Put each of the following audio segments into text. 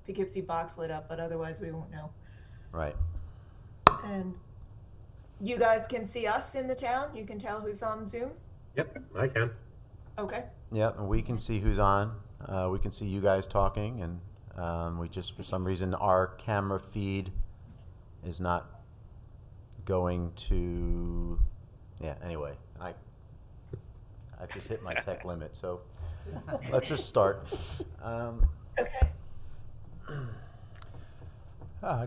Poughkeepsie box lit up, but otherwise we won't know. Right. And you guys can see us in the town? You can tell who's on Zoom? Yep, I can. Okay. Yep, and we can see who's on. We can see you guys talking, and we just, for some reason, our camera feed is not going to. Yeah. Anyway, I've just hit my tech limit, so let's just start. Okay.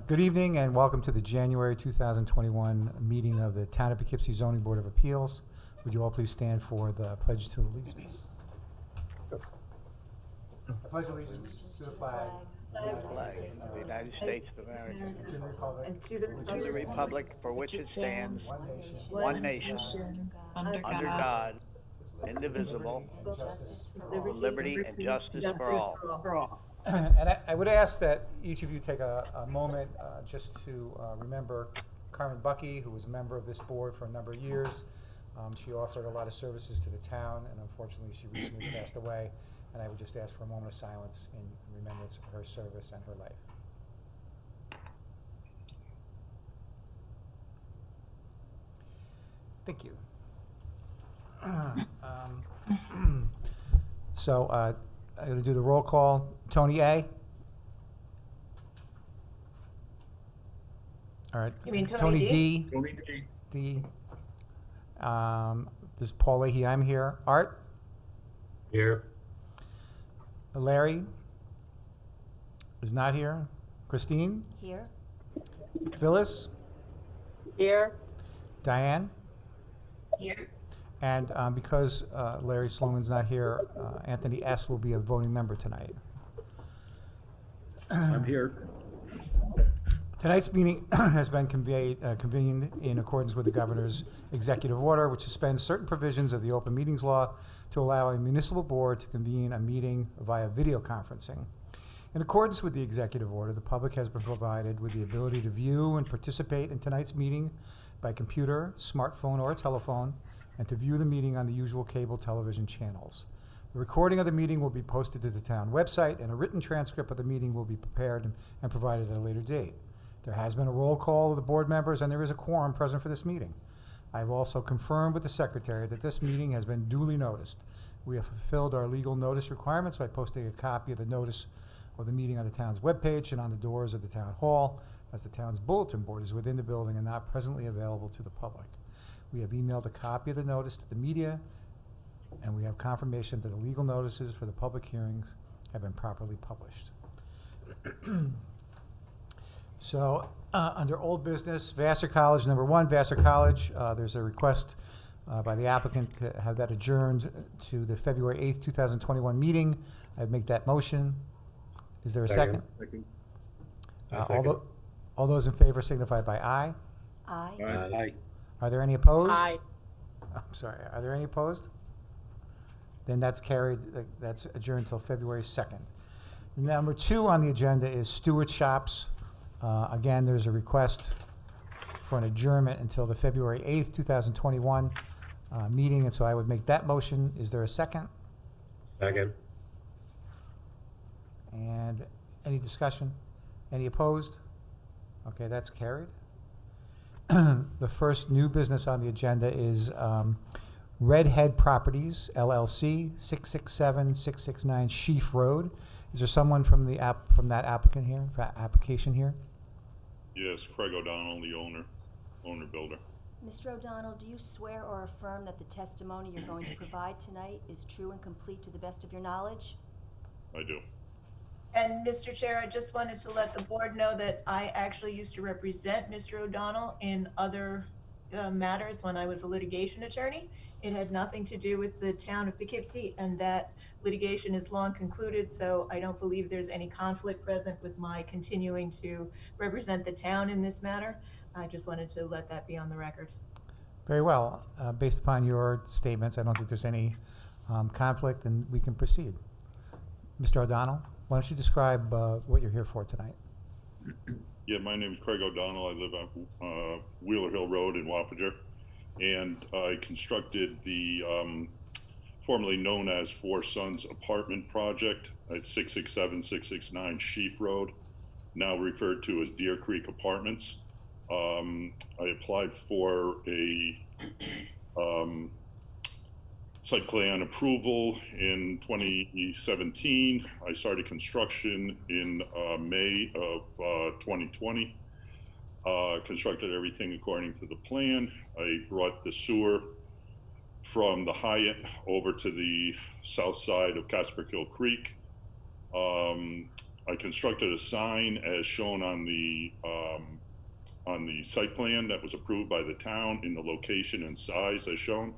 Good evening and welcome to the January 2021 meeting of the Town of Poughkeepsie Zoning Board of Appeals. Would you all please stand for the Pledge to Allegiance? I pledge allegiance to the flag of the United States of America, and to the republic And to the and to the republic for which it stands, one nation, under God, indivisible, with liberty and justice for all. And I would ask that each of you take a moment just to remember Carmen Bucky, who was a member of this board for a number of years. She offered a lot of services to the town, and unfortunately she recently passed away. And I would just ask for a moment of silence in remembrance of her service and her life. Thank you. So I'm going to do the roll call. Tony A. All right. You mean Tony D? Tony D. D. This is Paul Leahy. I'm here. Art? Here. Larry is not here. Christine? Here. Phyllis? Here. Diane? Here. And because Larry Sloman's not here, Anthony S. will be a voting member tonight. I'm here. Tonight's meeting has been convened in accordance with the governor's executive order, which suspends certain provisions of the open meetings law to allow a municipal board to convene a meeting via video conferencing. In accordance with the executive order, the public has been provided with the ability to view and participate in tonight's meeting by computer, smartphone, or telephone, and to view the meeting on the usual cable television channels. The recording of the meeting will be posted to the town website, and a written transcript of the meeting will be prepared and provided at a later date. There has been a roll call of the board members, and there is a quorum present for this meeting. I have also confirmed with the secretary that this meeting has been duly noticed. We have fulfilled our legal notice requirements by posting a copy of the notice of the meeting on the town's webpage and on the doors of the town hall, as the town's bulletin board is within the building and not presently available to the public. We have emailed a copy of the notice to the media, and we have confirmation that the legal notices for the public hearings have been properly published. So, under old business, Vassar College, number one, Vassar College, there's a request by the applicant to have that adjourned to the February 8th, 2021 meeting. I'd make that motion. Is there a second? Second. All those in favor signify by aye. Aye. Aye. Are there any opposed? Aye. I'm sorry, are there any opposed? Then that's carried, that's adjourned until February 2nd. Number two on the agenda is Stewart Shops. Again, there's a request for an adjournment until the February 8th, 2021 meeting, and so I would make that motion. Is there a second? Second. And any discussion? Any opposed? Okay, that's carried. The first new business on the agenda is Redhead Properties, LLC, 667-669 Sheaf Road. Is there someone from the that application here? Yes, Craig O'Donnell, the owner builder. Mr. O'Donnell, do you swear or affirm that the testimony you're going to provide tonight is true and complete to the best of your knowledge? I do. And Mr. Chair, I just wanted to let the board know that I actually used to represent Mr. O'Donnell in other matters when I was a litigation attorney. It had nothing to do with the town of Poughkeepsie, and that litigation is long concluded, so I don't believe there's any conflict present with my continuing to represent the town in this matter. I just wanted to let that be on the record. Very well. Based upon your statements, I don't think there's any conflict, and we can proceed. Mr. O'Donnell, why don't you describe what you're here for tonight? Yeah, my name is Craig O'Donnell. I live on Wheeler Hill Road in Wappinger, and I constructed the formerly known as Four Sons Apartment Project at 667, 669 Sheaf Road, now referred to as Deer Creek Apartments. I applied for a site plan approval in 2017. I started construction in May of 2020. Constructed everything according to the plan. I brought the sewer from the Hyatt over to the south side of Casperkill Creek. I constructed a sign as shown on the site plan that was approved by the town in the location and size as shown.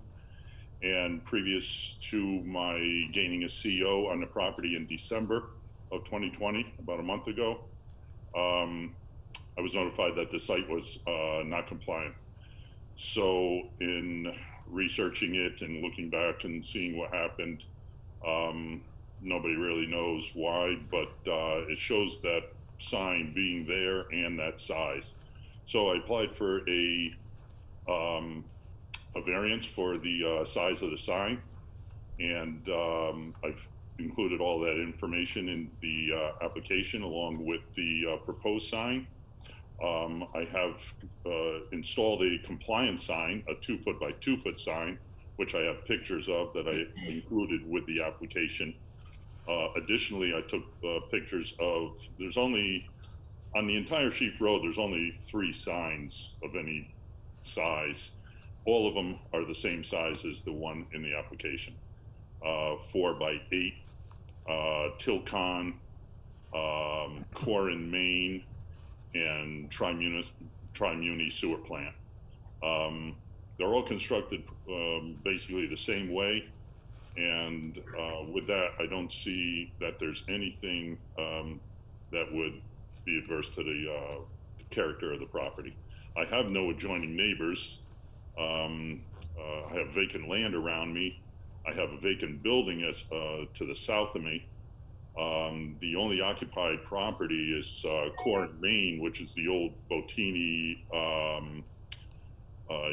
And previous to my gaining a CO on the property in December of 2020, about a month ago, I was notified that the site was not compliant. So in researching it and looking back and seeing what happened, nobody really knows why, but it shows that sign being there and that size. So I applied for a variance for the size of the sign, and I've included all that information in the application along with the proposed sign. I have installed a compliance sign, a 2-foot by 2-foot sign, which I have pictures of that I included with the application. Additionally, I took pictures of, there's only, on the entire Sheaf Road, there's only 3 signs of any size. All of them are the same size as the one in the application. 4 by 8, Tilcon, Corin, Maine, and Tri-Muni sewer plant. They're all constructed basically the same way. And with that, I don't see that there's anything that would be adverse to the character of the property. I have no adjoining neighbors. I have vacant land around me. I have a vacant building to the south of me. The only occupied property is Corin, Maine, which is the old Botini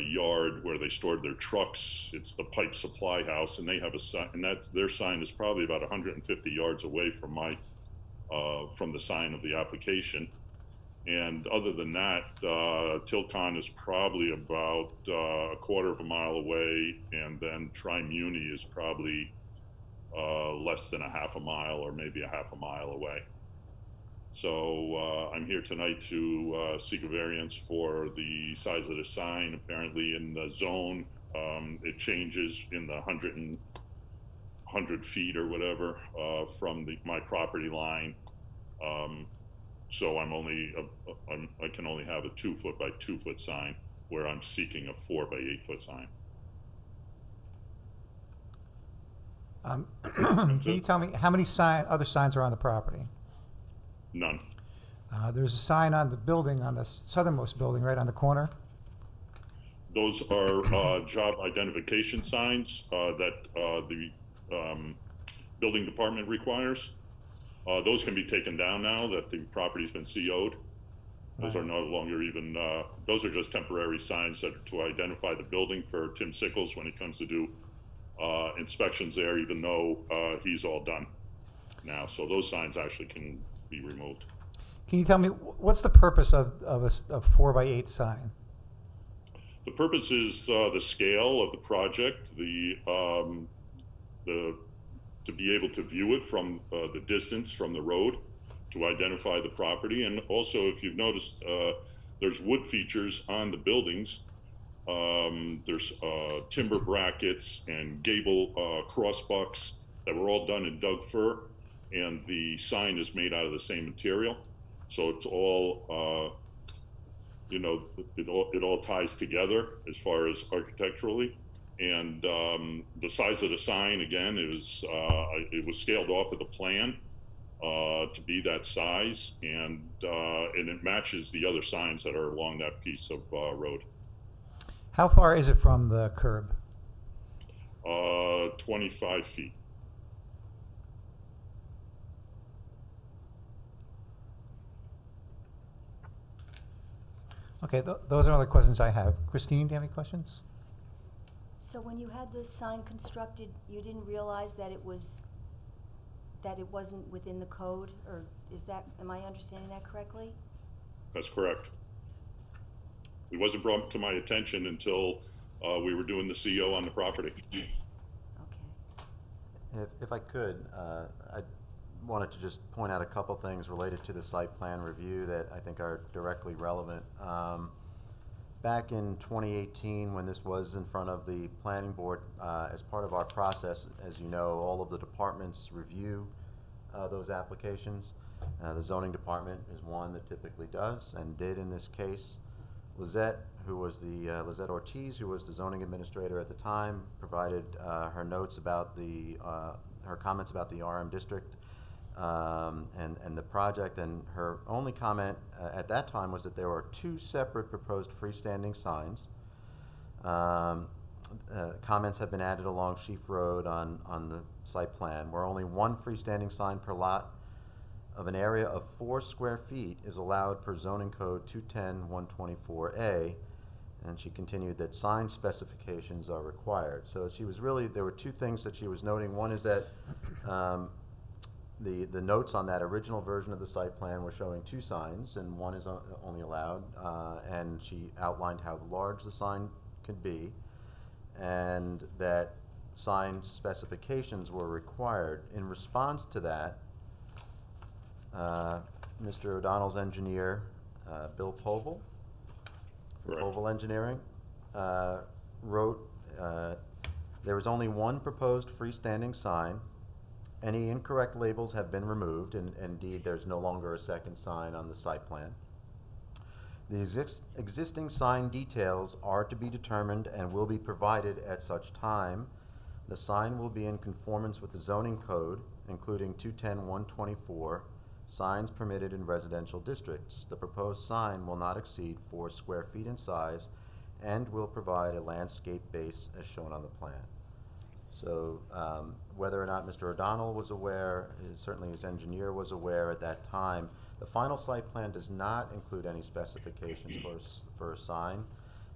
yard where they stored their trucks. It's the pipe supply house, and they have a sign, and their sign is probably about 150 yards away from from the sign of the application. And other than that, Tilcon is probably about a quarter of a mile away, and then Tri-Muni is probably less than a half a mile or maybe a half a mile away. So I'm here tonight to seek a variance for the size of the sign. Apparently in the zone, it changes in the 100 feet or whatever from my property line. So I can only have a 2-foot by 2-foot sign, where I'm seeking a 4 by 8-foot sign. Can you tell me how many other signs are on the property? None. There's a sign on the building, on the southernmost building, right on the corner. Those are job identification signs that the building department requires. Those can be taken down now that the property's been CO'd. Those are no longer even, those are just temporary signs that to identify the building for Tim Sickles when he comes to do inspections there, even though he's all done now. So those signs actually can be removed. Can you tell me what's the purpose of a 4 by 8 sign? The purpose is the scale of the project, to be able to view it from the distance from the road, to identify the property. And also, if you've noticed, there's wood features on the buildings. There's timber brackets and gable crossbucks that were all done in Doug fir, and the sign is made out of the same material. So it's all, it all ties together as far as architecturally. And the size of the sign, again, it was scaled off of the plan to be that size, and it matches the other signs that are along that piece of road. How far is it from the curb? 25 feet. Okay, those are all the questions I have. Christine, do you have any questions? So when you had the sign constructed, you didn't realize that it wasn't within the code, or am I understanding that correctly? That's correct. It wasn't brought to my attention until we were doing the CO on the property. Okay. If I could, I wanted to just point out a couple things related to the site plan review that I think are directly relevant. Back in 2018, when this was in front of the planning board, as part of our process, as you know, all of the departments review those applications. The zoning department is one that typically does and did in this case. Lizette Ortiz, who was the zoning administrator at the time, provided her notes about her comments about the RM district and the project, and her only comment at that time was that there were 2 separate proposed freestanding signs. Comments have been added along Sheaf Road on the site plan, where only 1 freestanding sign per lot of an area of 4 square feet is allowed per zoning code 210-124A, and she continued that sign specifications are required. So there were 2 things that she was noting. One is that the notes on that original version of the site plan were showing 2 signs, and 1 is only allowed, and she outlined how large the sign could be, and that sign specifications were required. In response to that, Mr. O'Donnell's engineer, Bill Povell, from Correct. Povell Engineering, wrote, there is only 1 proposed freestanding sign. Any incorrect labels have been removed, and indeed there's no longer a second sign on the site plan. The existing sign details are to be determined and will be provided at such time. The sign will be in conformance with the zoning code, including 210-124, signs permitted in residential districts. The proposed sign will not exceed 4 square feet in size and will provide a landscape base as shown on the plan. So whether or not Mr. O'Donnell was aware, certainly his engineer was aware at that time. The final site plan does not include any specifications for a sign.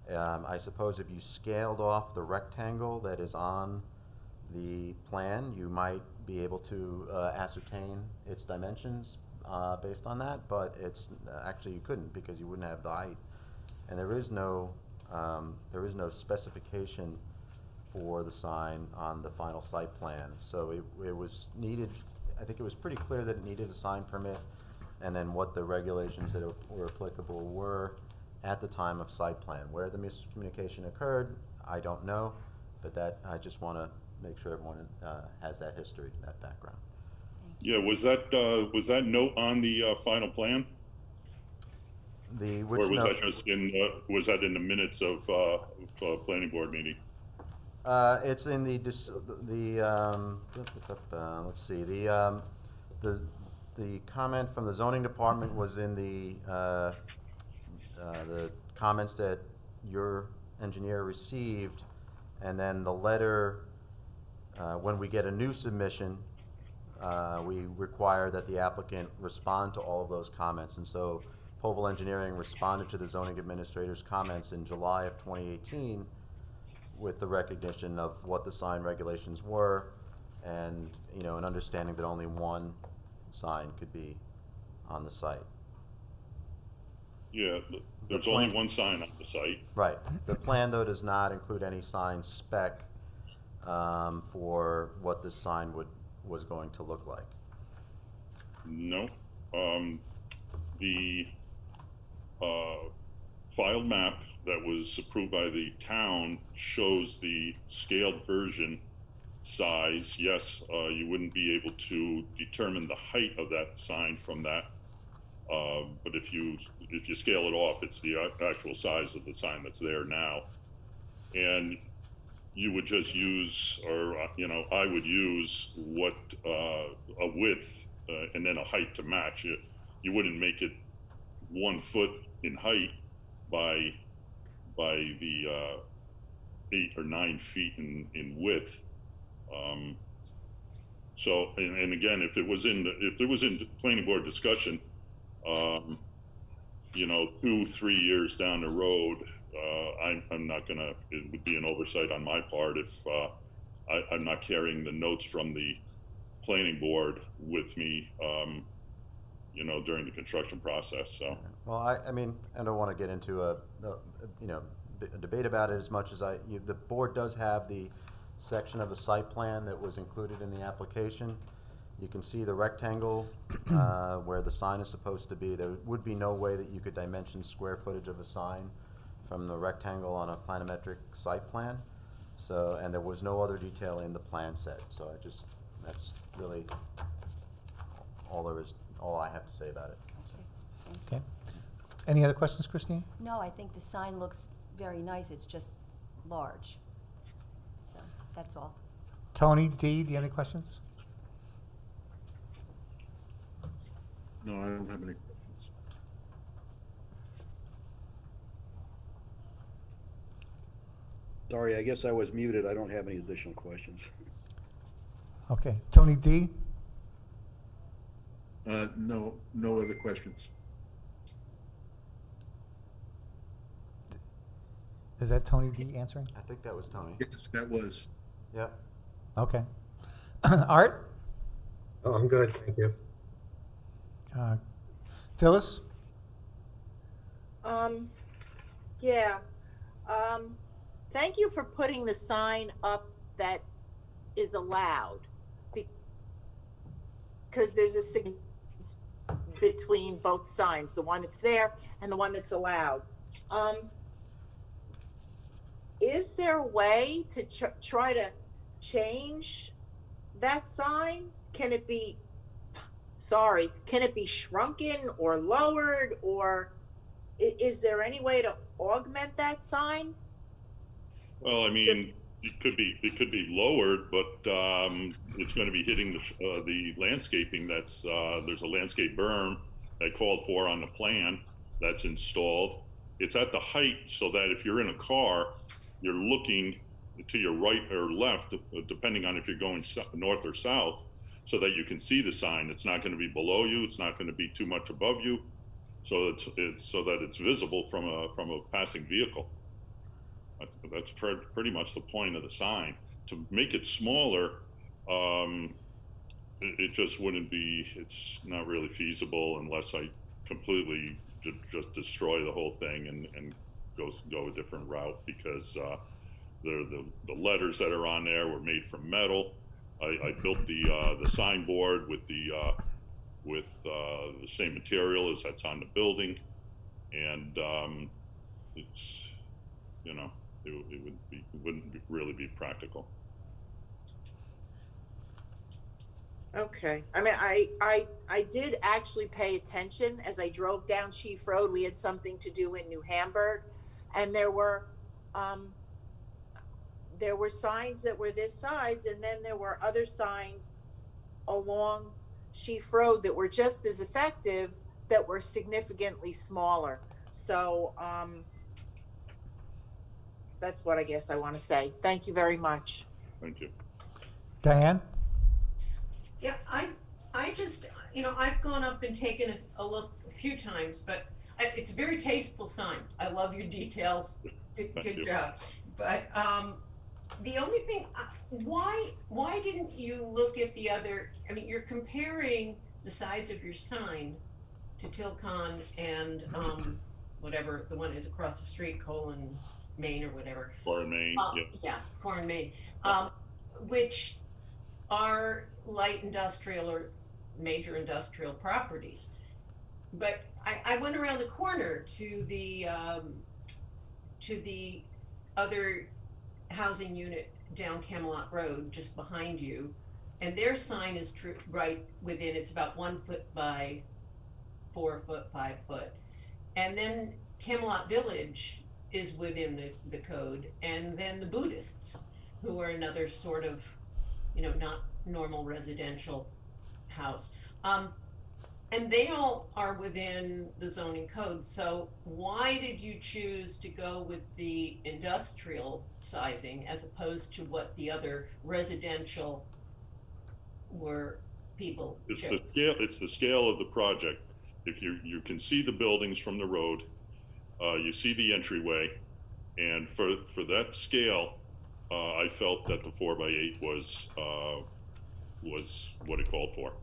I suppose if you scaled off the rectangle that is on the plan, you might be able to ascertain its dimensions based on that, but actually you couldn't, because you wouldn't have the height. And there is no specification for the sign on the final site plan. So it was needed, I think it was pretty clear that it needed a sign permit, and then what the regulations that were applicable were at the time of site plan. Where the miscommunication occurred, I don't know, but I just want to make sure everyone has that history, that background. Yeah, was that note on the final plan? Which Or was note? that just was that in the minutes of planning board meeting? It's in let's see, the comment from the zoning department was in the comments that your engineer received, and then the letter, when we get a new submission, we require that the applicant respond to all of those comments. And so Povell Engineering responded to the zoning administrator's comments in July of 2018 with the recognition of what the sign regulations were, and an understanding that only 1 sign could be on the site. Yeah, there's only 1 sign on the site. Right. The plan, though, does not include any sign spec for what this sign was going to look like. No. The filed map that was approved by the town shows the scaled version size. Yes, you wouldn't be able to determine the height of that sign from that, but if you scale it off, it's the actual size of the sign that's there now. And you would just use, or I would use a width and then a height to match it. You wouldn't make it 1 foot in height by the 8 or 9 feet in width. So, and again, if it was in planning board discussion, 2-3 years down the road, I'm not gonna, it would be an oversight on my part if I'm not carrying the notes from the planning board with me, during the construction process, so. Well, I mean, I don't want to get into a debate about it as much as the board does have the section of the site plan that was included in the application. You can see the rectangle where the sign is supposed to be. There would be no way that you could dimension square footage of a sign from the rectangle on a planimetric site plan. So, and there was no other detail in the plan set. So that's really all I have to say about it. Okay. Any other questions, Christine? No, I think the sign looks very nice, it's just large. So, that's all. Tony, Dee, do you have any questions? No, I don't have any questions. Sorry, I guess I was muted. I don't have any additional questions. Okay. Tony D? No other questions. Is that Tony D answering? I think that was Tony. Yes, that was. Yep. Okay. Art? Oh, I'm good, thank you. Phyllis? Yeah. Thank you for putting the sign up that is allowed. Because there's a significance between both signs, the one that's there and the one that's allowed. Is there a way to try to change that sign? Can it be shrunken or lowered, or is there any way to augment that sign? Well, I mean, it could be lowered, but it's going to be hitting the landscaping. There's a landscape berm that called for on the plan that's installed. It's at the height so that if you're in a car, you're looking to your right or left, depending on if you're going north or south, so that you can see the sign. It's not going to be below you. It's not going to be too much above you, so it's so that it's visible from a passing vehicle. That's pretty much the point of the sign. To make it smaller, it just wouldn't be. It's not really feasible unless I completely just destroy the whole thing and go a different route, because the letters that are on there were made from metal. I built the signboard with the same material as that's on the building, and it's it wouldn't really be practical. Okay. I mean, I did actually pay attention as I drove down Chief Road. We had something to do in New Hamburg, and there were signs that were this size, and then there were other signs along Chief Road that were just as effective, that were significantly smaller. So that's what I guess I want to say. Thank you very much. Thank you. Diane? Yeah, I just, I've gone up and taken a look a few times, but it's a very tasteful sign. I love your details. Good job. But the only thing, why didn't you look at the other? I mean, you're comparing the size of your sign to Tilcon and whatever the one is across the street, Colin, Maine or whatever. Corin, Maine. Yeah, Corin, Maine, which are light industrial or major industrial properties. But I went around the corner to the other housing unit down Camelot Road, just behind you, and their sign is right within. It's about 1 foot by 4 foot, 5 foot, and then Camelot Village is within the code, and then the Buddhists, who are another sort of, not normal residential house. And they all are within the zoning code. So why did you choose to go with the industrial sizing as opposed to what the other residential people chose? It's the scale of the project. If you can see the buildings from the road, you see the entryway, And for that scale, I felt that the 4x8 was what it called for.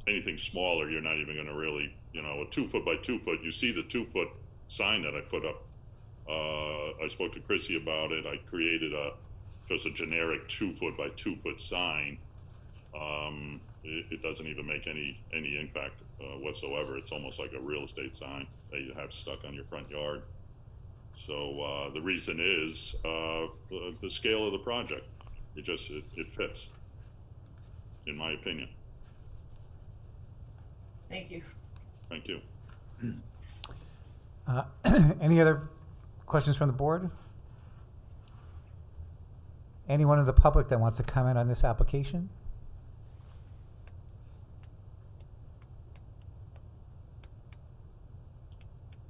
Anything smaller, you're not even going to really, you know, a 2 foot by 2 foot. You see the 2 foot sign that I put up. I spoke to Chrissy about it. I created just a generic 2 foot by 2 foot sign. It doesn't even make any impact whatsoever. It's almost like a real estate sign that you have stuck on your front yard. So the reason is the scale of the project. It fits, in my opinion. Thank you. Thank you. Any other questions from the board? Anyone in the public that wants to comment on this application?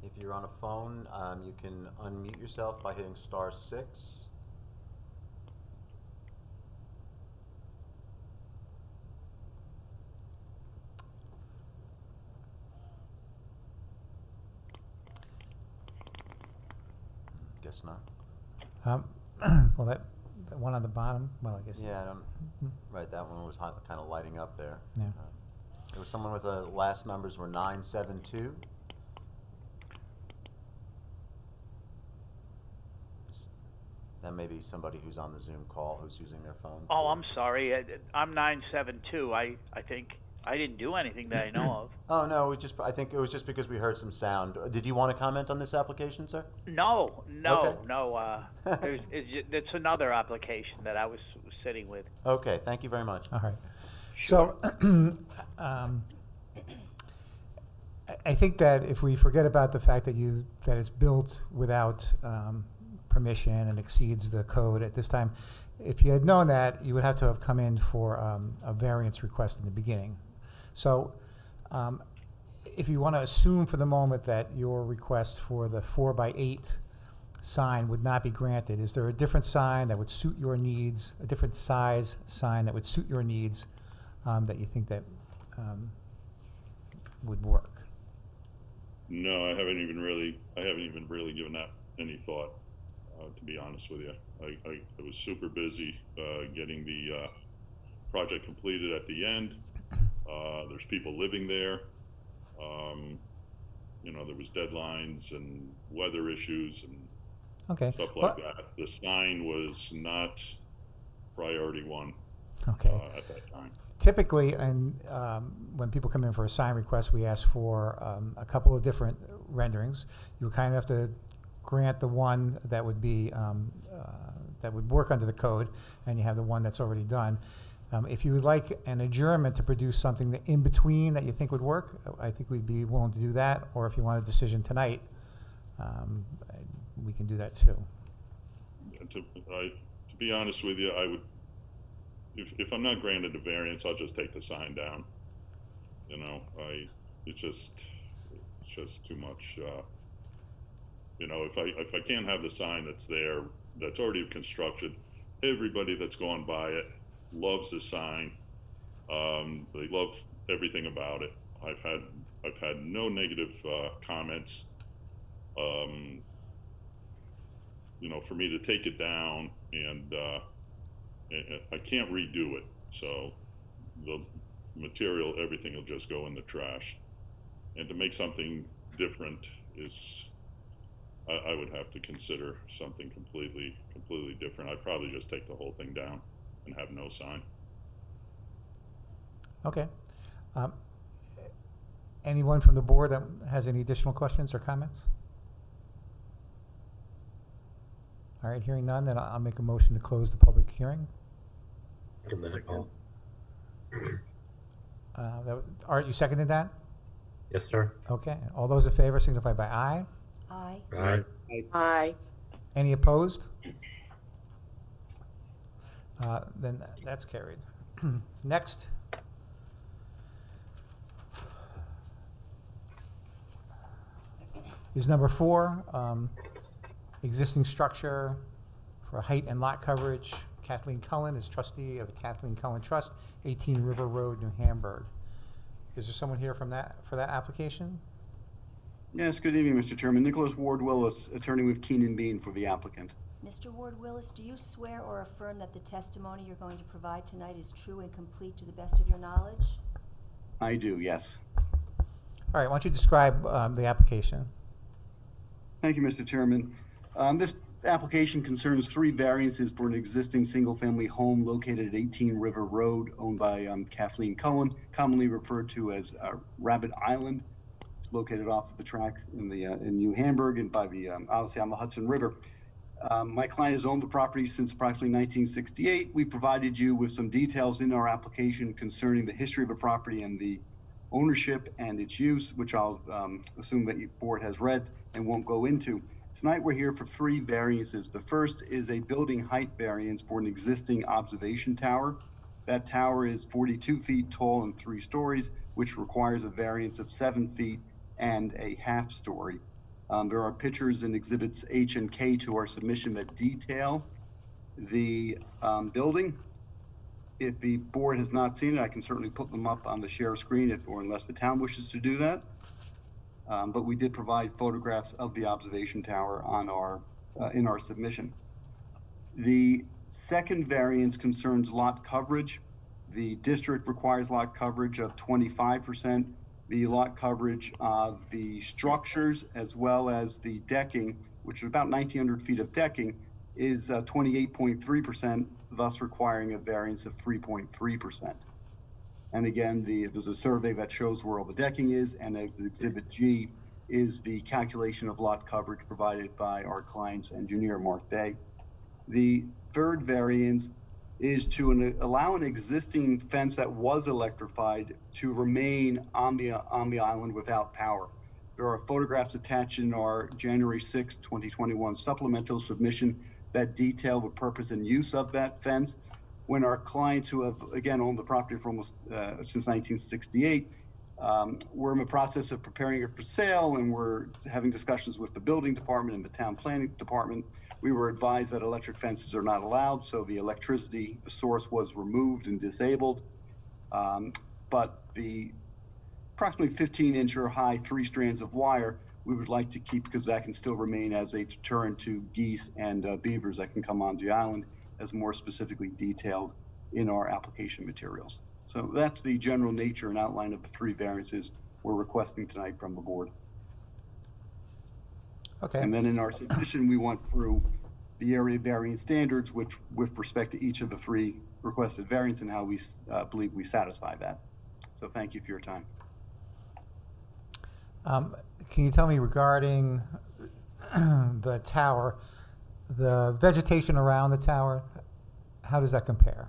If you're on a phone, you can unmute yourself by hitting *6. Guess not. Well, that one on the bottom, well, I guess. Yeah, right, that one was kind of lighting up there. Yeah. There was someone with the last numbers were 972. That may be somebody who's on the Zoom call who's using their phone. Oh, I'm sorry. I'm 972. I think I didn't do anything that I know of. Oh, no, I think it was just because we heard some sound. Did you want to comment on this application, sir? No. Okay. It's another application that I was sitting with. Okay, thank you very much. All right. Sure. So, I think that if we forget about the fact that it's built without permission and exceeds the code at this time, if you had known that, you would have to have come in for a variance request in the beginning. So, if you want to assume for the moment that your request for the 4x8 sign would not be granted, is there a different sign that would suit your needs, a different size sign that would suit your needs, that you think that would work? No, I haven't even really given that any thought, to be honest with you. I was super busy getting the project completed at the end. There's people living there. You know, there was deadlines and weather issues and stuff like that. The sign was not priority one at that time. Typically, and when people come in for a sign request, we ask for a couple of different renderings. You kind of have to grant the one that would be that would work under the code, and you have the one that's already done. If you would like an adjournment to produce something that in between that you think would work, I think we'd be willing to do that. Or if you want a decision tonight, we can do that too. To be honest with you, I would. If I'm not granted a variance, I'll just take the sign down. You know, it's just too much. You know, if I can't have the sign that's there, that's already constructed, everybody that's gone by it loves the sign. They love everything about it. I've had no negative comments. You know, for me to take it down and I can't redo it, so the material, everything will just go in the trash. And to make something different is, I would have to consider something completely different. I'd probably just take the whole thing down and have no sign. Okay. Anyone from the board that has any additional questions or comments? All right, hearing none, then I'll make a motion to close the public hearing. Art, you seconded that? Yes, sir. Okay. All those in favor signify by aye. Aye. Aye. Aye. Any opposed? Then that's carried. Next. Is number 4, existing structure for height and lot coverage. Kathleen Cullen is trustee of the Kathleen Cullen Trust, 18 River Road, New Hamburg. Is there someone here from for that application? Yes, good evening, Mr. Chairman. Nicholas Ward Willis, attorney with Keenan Bean for the applicant. Mr. Ward Willis, do you swear or affirm that the testimony you're going to provide tonight is true and complete to the best of your knowledge? I do, yes. All right, why don't you describe the application? Thank you, Mr. Chairman. This application concerns 3 variances for an existing single-family home located at 18 River Road, owned by Kathleen Cullen, commonly referred to as Rabbit Island. It's located off of the track in New Hamburg and by the obviously on the Hudson River. My client has owned the property since approximately 1968. We provided you with some details in our application concerning the history of the property and the ownership and its use, which I'll assume that your board has read and won't go into. Tonight we're here for 3 variances. The first is a building height variance for an existing observation tower. That tower is 42 feet tall and 3 stories, which requires a variance of 7 feet and a half story. There are pictures in exhibits H and K to our submission that detail the building. If the board has not seen it, I can certainly put them up on the share screen unless the town wishes to do that. But we did provide photographs of the observation tower on in our submission. The second variance concerns lot coverage. The district requires lot coverage of 25%. The lot coverage of the structures as well as the decking, which is about 1,900 feet of decking, is 28.3%, thus requiring a variance of 3.3%. And again, there's a survey that shows where all the decking is, and as Exhibit G is the calculation of lot coverage provided by our client's engineer, Mark Day. The third variance is to allow an existing fence that was electrified to remain on the island without power. There are photographs attached in our January 6, 2021 supplemental submission that detail the purpose and use of that fence. When our clients who have, again, owned the property for almost since 1968, we're in the process of preparing it for sale, and we're having discussions with the building department and the town planning department. We were advised that electric fences are not allowed, so the electricity source was removed and disabled. But the approximately 15-inch or high 3 strands of wire we would like to keep because that can still remain as a deterrent to geese and beavers that can come onto the island, as more specifically detailed in our application materials. So that's the general nature and outline of the 3 variances we're requesting tonight from the board. Okay. And then in our submission, we went through the area variance standards, which with respect to each of the 3 requested variants and how we believe we satisfy that. So thank you for your time. Can you tell me regarding the tower, the vegetation around the tower, how does that compare?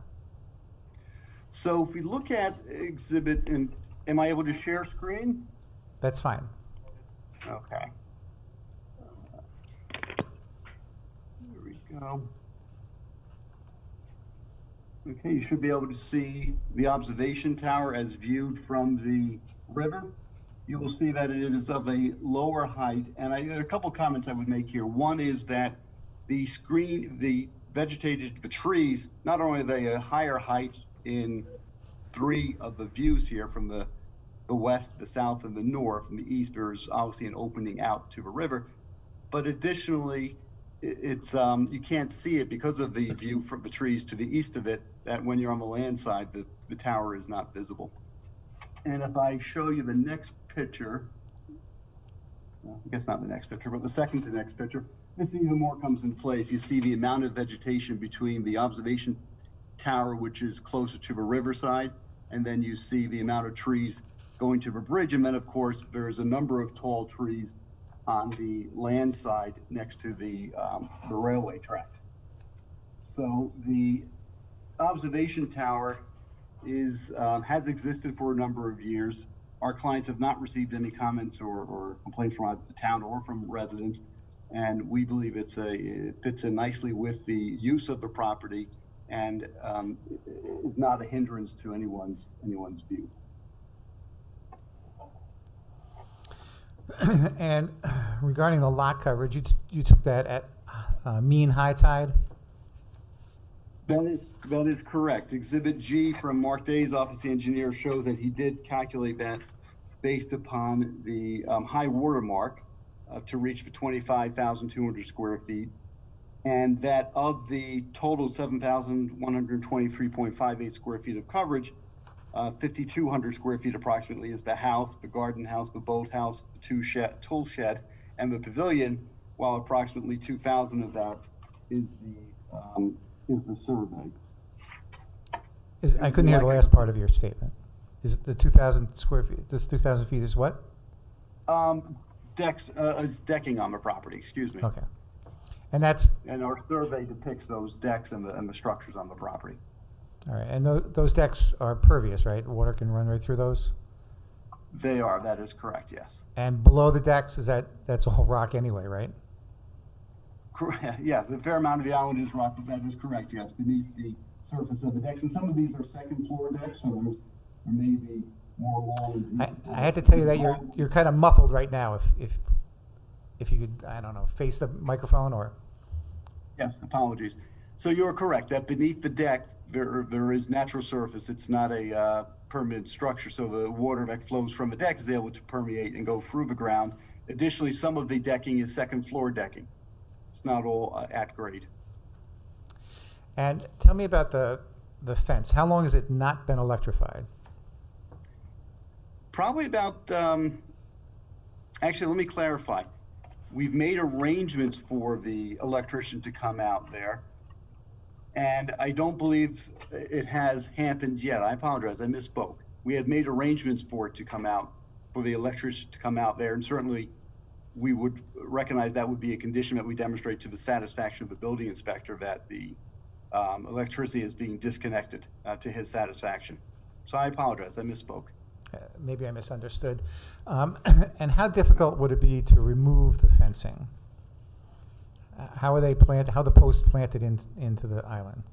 So if we look at exhibit, and am I able to share screen? That's fine. Okay. Here we go. Okay, you should be able to see the observation tower as viewed from the river. You will see that it is of a lower height, and a couple comments I would make here. One is that the vegetated trees, not only are they a higher height in 3 of the views here from the west, the south, and the north, and the east, there's obviously an opening out to the river, but additionally, it's you can't see it because of the view from the trees to the east of it, that when you're on the land side, the tower is not visible. And if I show you the next picture, well, I guess not the next picture, but the second to next picture, this even more comes into play. If you see the amount of vegetation between the observation tower, which is closer to the riverside, and then you see the amount of trees going to the bridge. And then of course, there's a number of tall trees on the land side next to the railway tracks. So the observation tower has existed for a number of years. Our clients have not received any comments or complaints from the town or from residents, and we believe it fits in nicely with the use of the property and is not a hindrance to anyone's view. And regarding the lot coverage, you took that at mean high tide? That is correct. Exhibit G from Mark Day's office engineer shows that he did calculate that based upon the high water mark to reach for 25,200 square feet. And that of the total 7,123.58 square feet of coverage, 5,200 square feet approximately is the house, the garden house, the boathouse, the tool shed, and the pavilion, while approximately 2,000 of that is the survey. I couldn't hear the last part of your statement. Is it the 2,000 square feet? This 2,000 feet is what? Is decking on the property, excuse me. Okay. And that's, And our survey depicts those decks and the structures on the property. all right, and those decks are pervious, right? Water can run right through those? They are, that is correct, yes. And below the decks, that's all rock anyway, right? Correct, yeah, the fair amount of the island is rock, but that is correct, yes, beneath the surface of the decks. And some of these are second floor decks, so there may be more long. I had to tell you that you're kind of muffled right now. If you could, I don't know, face the microphone or. Yes, apologies. So you're correct that beneath the deck, there is natural surface. It's not a permanent structure, so the water that flows from the deck is able to permeate and go through the ground. Additionally, some of the decking is second floor decking. It's not all at grade. And tell me about the fence. How long has it not been electrified? Probably about, actually, let me clarify. We've made arrangements for the electrician to come out there, and I don't believe it has happened yet. I apologize, I misspoke. We had made arrangements for it to come out, for the electrician to come out there, and certainly we would recognize that would be a condition that we demonstrate to the satisfaction of the building inspector that the electricity is being disconnected to his satisfaction. So I apologize, I misspoke. Maybe I misunderstood. And how difficult would it be to remove the fencing? How are they planted? How are the posts planted into the island?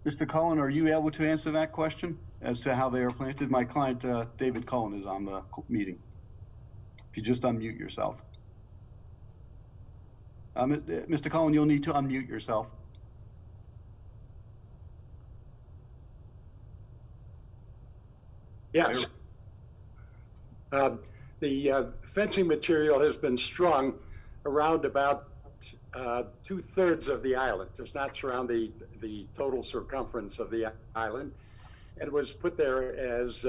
Mr. Cullen, are you able to answer that question as to how they are planted? My client, David Cullen, is on the meeting. If you just unmute yourself. Mr. Cullen, you'll need to unmute yourself. Yes. The fencing material has been strung around about 2/3 of the island, does not surround the total circumference of the island. And it was put there, as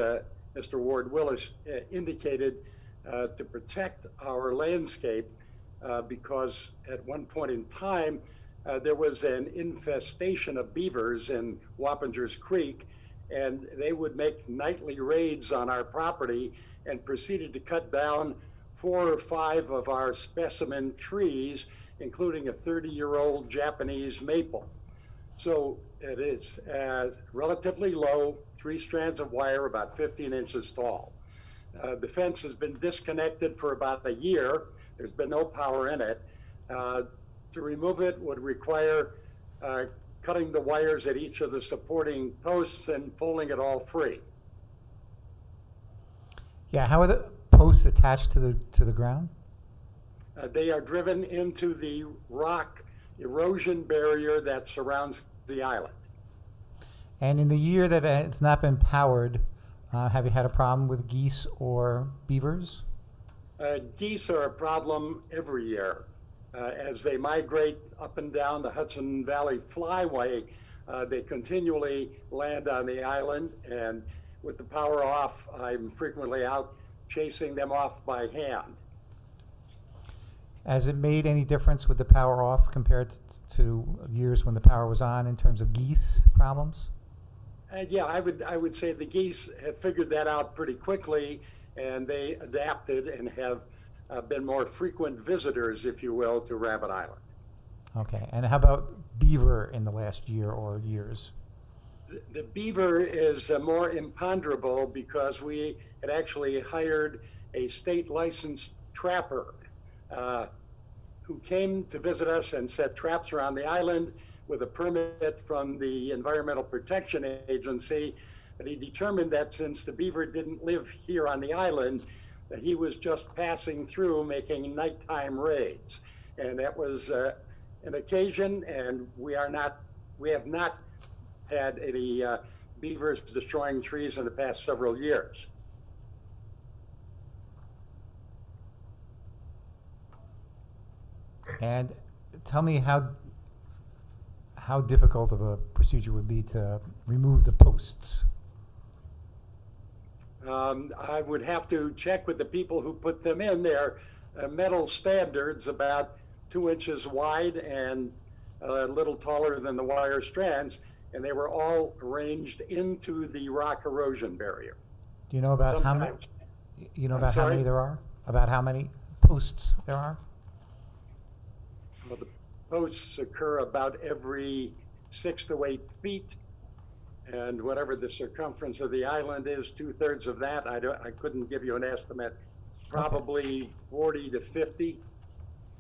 Mr. Ward Willis indicated, to protect our landscape because at one point in time, there was an infestation of beavers in Wappingers Creek, and they would make nightly raids on our property and proceeded to cut down 4 or 5 of our specimen trees, including a 30-year-old Japanese maple. So it is relatively low, 3 strands of wire about 15 inches tall. The fence has been disconnected for about a year. There's been no power in it. To remove it would require cutting the wires at each of the supporting posts and pulling it all free. Yeah, how are the posts attached to the ground? They are driven into the rock erosion barrier that surrounds the island. And in the year that it's not been powered, have you had a problem with geese or beavers? Geese are a problem every year. As they migrate up and down the Hudson Valley Flyway, they continually land on the island, and with the power off, I'm frequently out chasing them off by hand. Has it made any difference with the power off compared to years when the power was on in terms of geese problems? Yeah, I would say the geese have figured that out pretty quickly, and they adapted and have been more frequent visitors, if you will, to Rabbit Island. Okay, and how about beaver in the last year or years? The beaver is more imponderable because we had actually hired a state licensed trapper who came to visit us and set traps around the island with a permit from the Environmental Protection Agency. But he determined that since the beaver didn't live here on the island, that he was just passing through making nighttime raids. And that was an occasion, and we have not had any beavers destroying trees in the past several years. And tell me how difficult of a procedure would be to remove the posts. I would have to check with the people who put them in there. Metal standards about 2 inches wide and a little taller than the wire strands, and they were all arranged into the rock erosion barrier. Do you know about how many? Sometimes. You know I'm about how sorry? many there are? About how many posts there are? Well, the posts occur about every 6 to 8 feet, and whatever the circumference of the island is, 2/3 of that, I couldn't give you an estimate. Probably 40 to 50.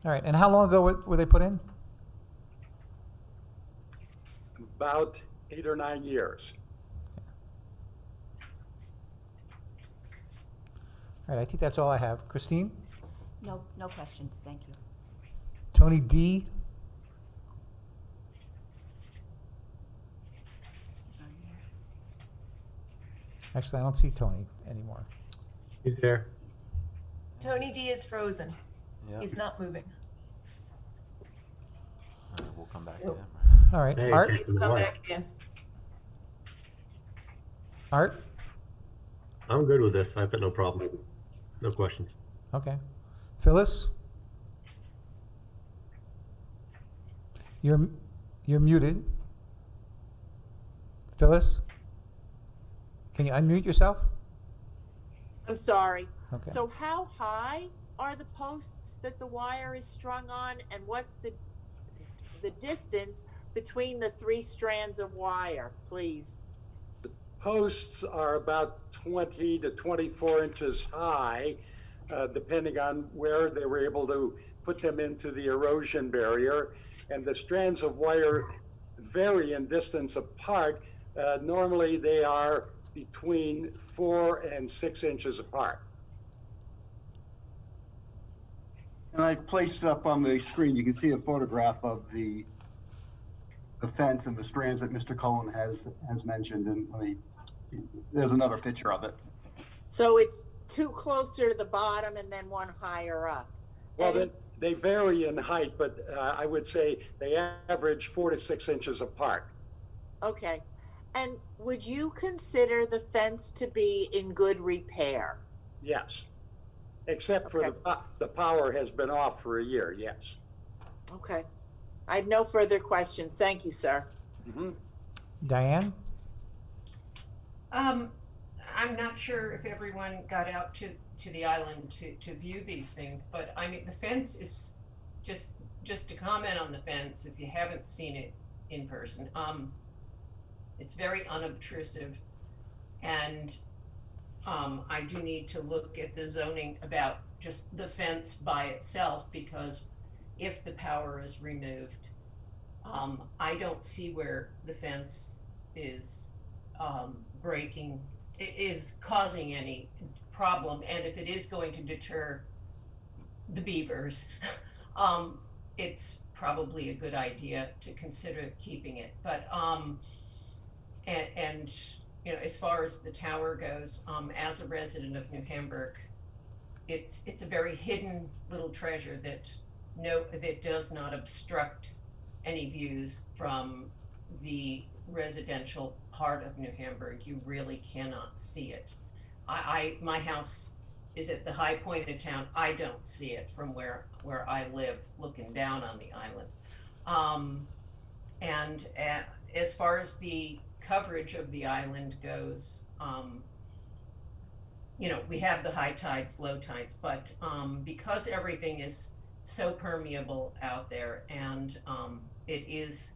All right. And how long ago were they put in? About 8 or 9 years. All right. I think that's all I have. Christine? No questions, thank you. Tony D? Actually, I don't see Tony anymore. He's there. Tony D is frozen. Yeah. He's not moving. We'll come back to So- him. All right. Hey, Art? Please Justin, come why? back again. Art? I'm good with this. I've got no problem. No questions. Okay. Phyllis? You're muted. Phyllis? Can you unmute yourself? I'm sorry. Okay. So how high are the posts that the wire is strung on, and what's the distance between the 3 strands of wire, please? Posts are about 20 to 24 inches high, depending on where they were able to put them into the erosion barrier. And the strands of wire vary in distance apart. Normally they are between 4 and 6 inches apart. And I've placed up on the screen, you can see a photograph of the fence and the strands that Mr. Cullen has mentioned, and there's another picture of it. So it's 2 closer to the bottom and then 1 higher up. Well, And they vary in height, but I would say they average 4 to 6 inches apart. okay. And would you consider the fence to be in good repair? Yes. Except for the power has been off for a year, yes. Okay. I have no further questions. Thank you, sir. Mm-hmm. Diane? I'm not sure if everyone got out to the island to view these things, but I mean, the fence is just to comment on the fence, if you haven't seen it in person, it's very unobtrusive, and I do need to look at the zoning about just the fence by itself, because if the power is removed, I don't see where the fence is is causing any problem, and if it is going to deter the beavers, it's probably a good idea to consider keeping it. But and you know, as far as the tower goes, as a resident of New Hamburg, it's a very hidden little treasure that does not obstruct any views from the residential part of New Hamburg. You really cannot see it. My house is at the high point of town. I don't see it from where I live, looking down on the island. And as far as the coverage of the island goes, you know, we have the high tides, low tides, but because everything is so permeable out there, and it is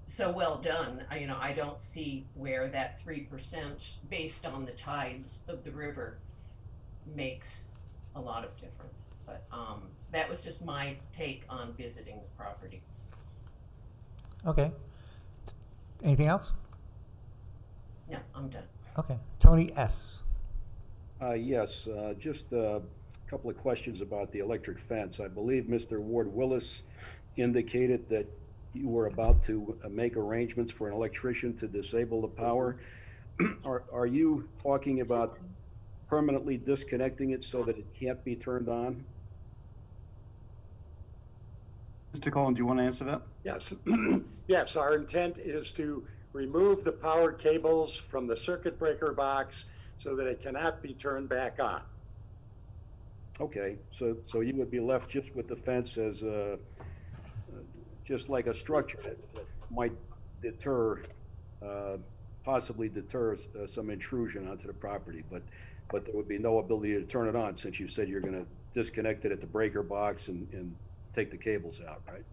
so well done, you know, I don't see where that 3% based on the tides of the river makes a lot of difference. But that was just my take on visiting the property. Okay. Anything else? No, I'm done. Okay. Tony S. Yes, just a couple of questions about the electric fence. I believe Mr. Ward Willis indicated that you were about to make arrangements for an electrician to disable the power. Are you talking about permanently disconnecting it so that it can't be turned on? Mr. Cullen, do you want to answer that? Yes, yes, our intent is to remove the powered cables from the circuit breaker box so that it cannot be turned back on. Okay, so you would be left just with the fence as just like a structure that might deter, possibly deter some intrusion onto the property, but there would be no ability to turn it on since you said you're gonna disconnect it at the breaker box and take the cables out, right?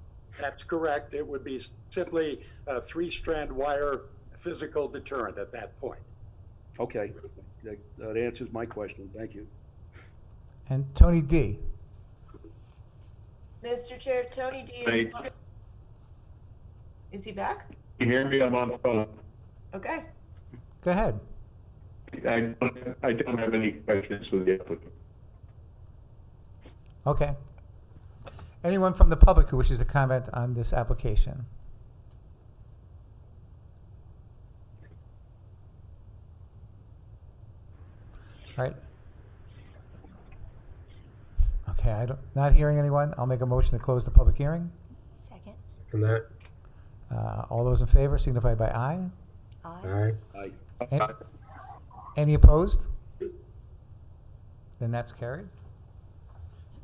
That's correct. It would be simply a 3-strand wire physical deterrent at that point. Okay, that answers my question. Thank you. And Tony D. Mr. Chair, Tony D Hey. is he back? You hear me? I'm on the phone. Okay. Go ahead. I don't have any questions for the applicant. Okay. Anyone from the public who wishes to comment on this application? All right. Okay, not hearing anyone. I'll make a motion to close the public hearing. Second. From that, All those in favor signify by aye. Aye. Aye. Any opposed? Then that's carried.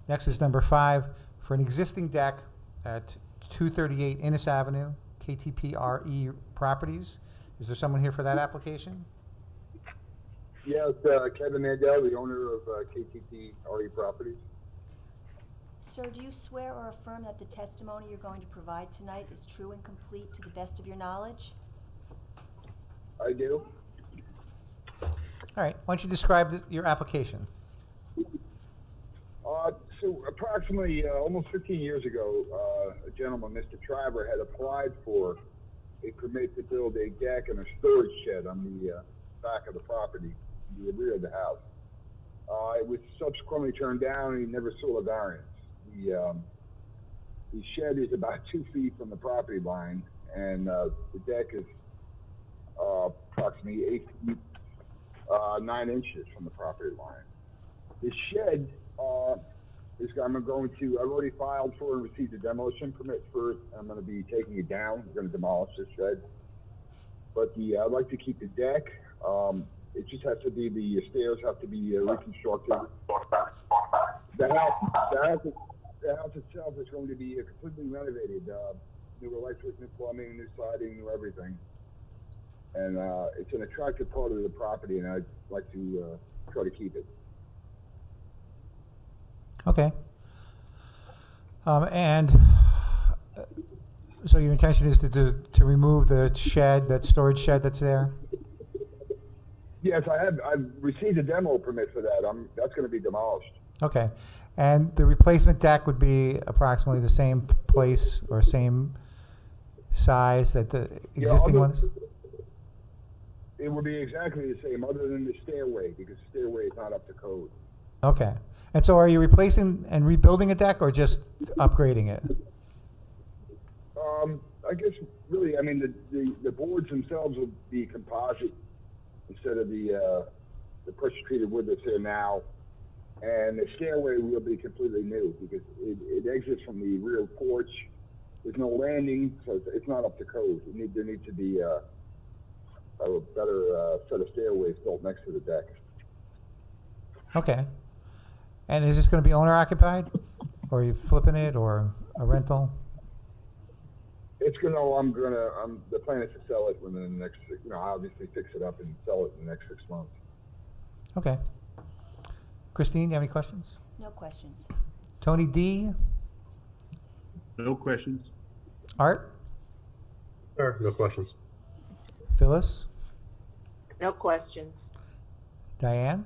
Next is number 5, for an existing deck at 238 Innis Avenue, KTPRE Properties. Is there someone here for that application? Yes, Kevin Mandel, the owner of KTPRE Properties. Sir, do you swear or affirm that the testimony you're going to provide tonight is true and complete to the best of your knowledge? I do. All right, why don't you describe your application? So approximately almost 15 years ago, a gentleman, Mr. Triber, had applied for a permit to build a deck and a storage shed on the back of the property, the rear of the house. It was subsequently turned down, and he never saw a variance. The shed is about 2 feet from the property line, and the deck is approximately 8 feet 9 inches from the property line. The shed I've already filed for and received a demolition permit for it. I'm going to be taking it down. We're going to demolish the shed. But I'd like to keep the deck. It just has to be, the stairs have to be reconstructed. The house itself is going to be completely renovated. New electric, new plumbing, new siding, new everything. And it's an attractive part of the property, and I'd like to try to keep it. Okay. So your intention is to remove the shed, that storage shed that's there? Yes, I've received a demo permit for that. That's going to be demolished. Okay. And the replacement deck would be approximately the same place or same size that the existing one is? It would be exactly the same, other than the stairway, because the stairway is not up to code. Okay. And so are you replacing and rebuilding a deck or just upgrading it? I guess really, I mean, the boards themselves will be composite instead of the pressure treated wood that's there now. And the stairway will be completely new because it exits from the rear porch. There's no landing, so it's not up to code. There needs to be a better set of stairways built next to the deck. Okay. And is this going to be owner occupied? Or are you flipping it or a rental? The plan is to sell it within the next, obviously fix it up and sell it in the next 6 months. Okay. Christine, do you have any questions? No questions. Tony D? No questions. Art? Sure, no questions. Phyllis? No questions. Diane?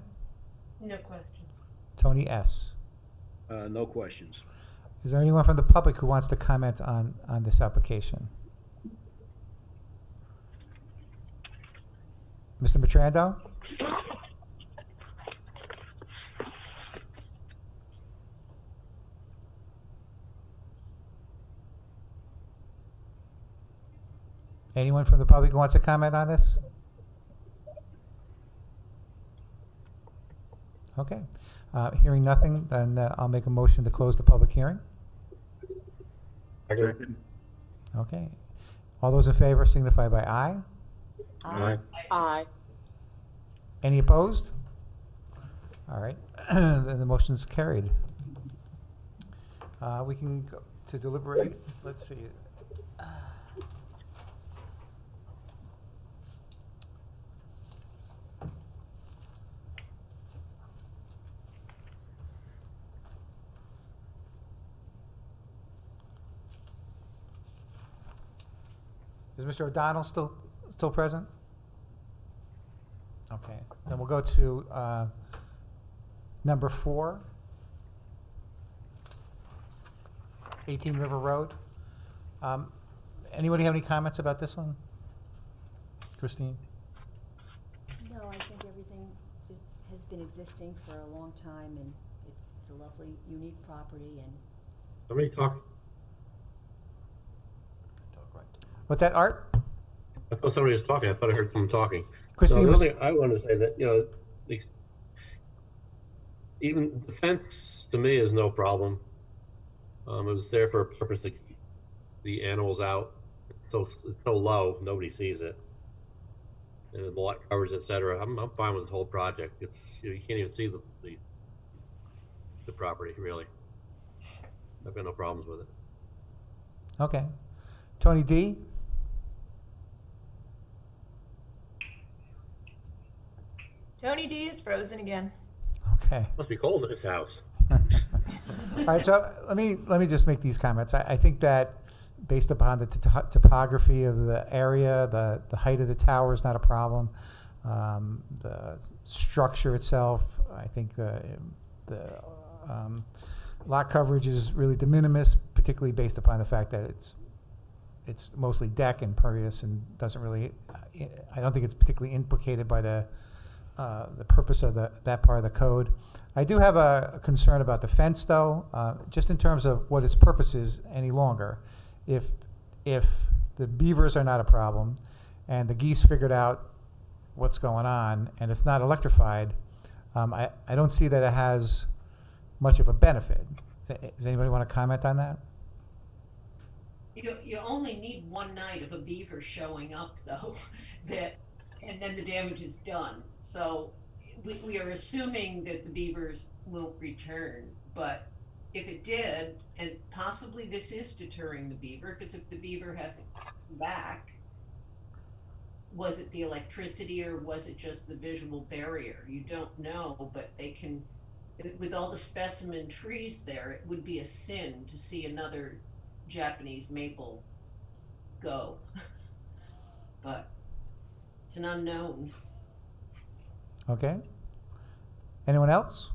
No questions. Tony S? No questions. Is there anyone from the public who wants to comment on this application? Mr. Matrando? Anyone from the public who wants to comment on this? Okay. Hearing nothing, then I'll make a motion to close the public hearing. Second. Okay. All those in favor signify by aye. Aye. Aye. Any opposed? All right, then the motion is carried. We can go to deliberate, let's see. Is Mr. O'Donnell still present? Okay, then we'll go to number 4, 18 River Road. Anybody have any comments about this one? Christine? No, I think everything has been existing for a long time, and it's a lovely, unique property, and Somebody talk. What's that, Art? I thought somebody was talking. I thought I heard someone talking. Christine No, was- the only thing I want to say that, even the fence to me is no problem. It was there for a purpose to keep the animals out. It's so low, nobody sees it. And the lot coverage, etc. I'm fine with this whole project. You can't even see the property really. I've got no problems with it. Okay. Tony D? Tony D is frozen again. Okay. Must be cold in this house. All right, so let me just make these comments. I think that based upon the topography of the area, the height of the tower is not a problem. The structure itself, I think the lot coverage is really de minimis, particularly based upon the fact that it's mostly deck and pervious and doesn't really, I don't think it's particularly implicated by the purpose of that part of the code. I do have a concern about the fence, though, just in terms of what its purpose is any longer. If the beavers are not a problem and the geese figured out what's going on and it's not electrified, I don't see that it has much of a benefit. Does anybody want to comment on that? You only need one night of a beaver showing up, though, and then the damage is done. So we are assuming that the beavers won't return, but if it did, and possibly this is deterring the beaver, because if the beaver hasn't come back, was it the electricity or was it just the visual barrier? You don't know, but they can, with all the specimen trees there, it would be a sin to see another Japanese maple go. But it's an unknown. Okay. Anyone else?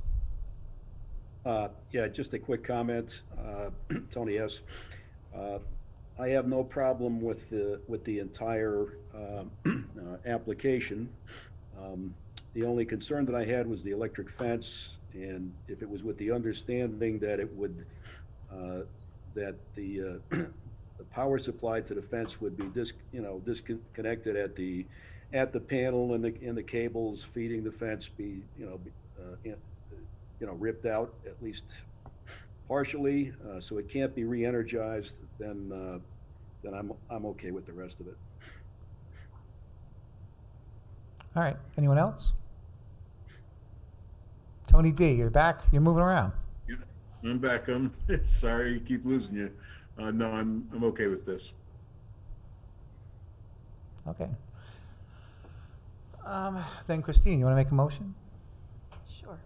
Yeah, just a quick comment, Tony S. I have no problem with the entire application. The only concern that I had was the electric fence, and if it was with the understanding that it would that the power supply to the fence would be disconnected at the panel, and the cables feeding the fence be ripped out at least partially, so it can't be re-energized, then I'm okay with the rest of it. All right. Anyone else? Tony D, you're back. You're moving around. Yeah, I'm back. I'm sorry, keep losing you. No, I'm okay with this. Okay. Then Christine, you want to make a motion? sure.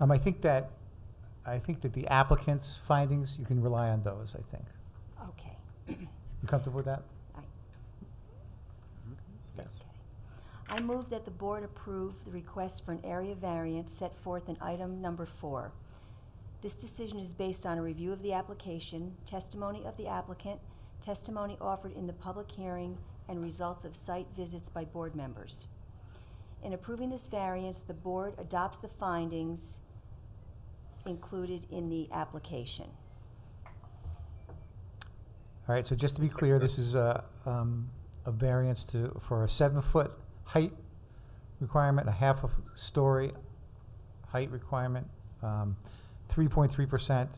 I think that the applicant's findings, you can rely on those, I think. Okay. You comfortable with that? Yes. I move that the board approve the request for an area variance set forth in item number 4. This decision is based on a review of the application, testimony of the applicant, testimony offered in the public hearing, and results of site visits by board members. In approving this variance, the board adopts the findings included in the application. All right, so just to be clear, this is a variance for a 7-foot height requirement, a half a story height requirement, 3.3%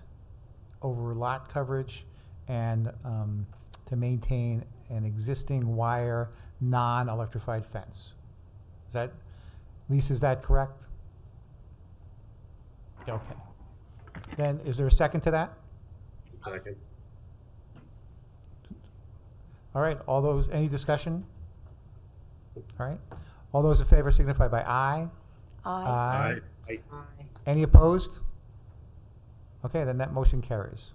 over lot coverage and to maintain an existing wire non-electrified fence. Is that, Lisa, is that correct? Okay. Then, is there a second to that? Second. All right, all those, any discussion? All right, all those in favor signify by aye. Aye. Aye. Any opposed? Okay, then that motion carries.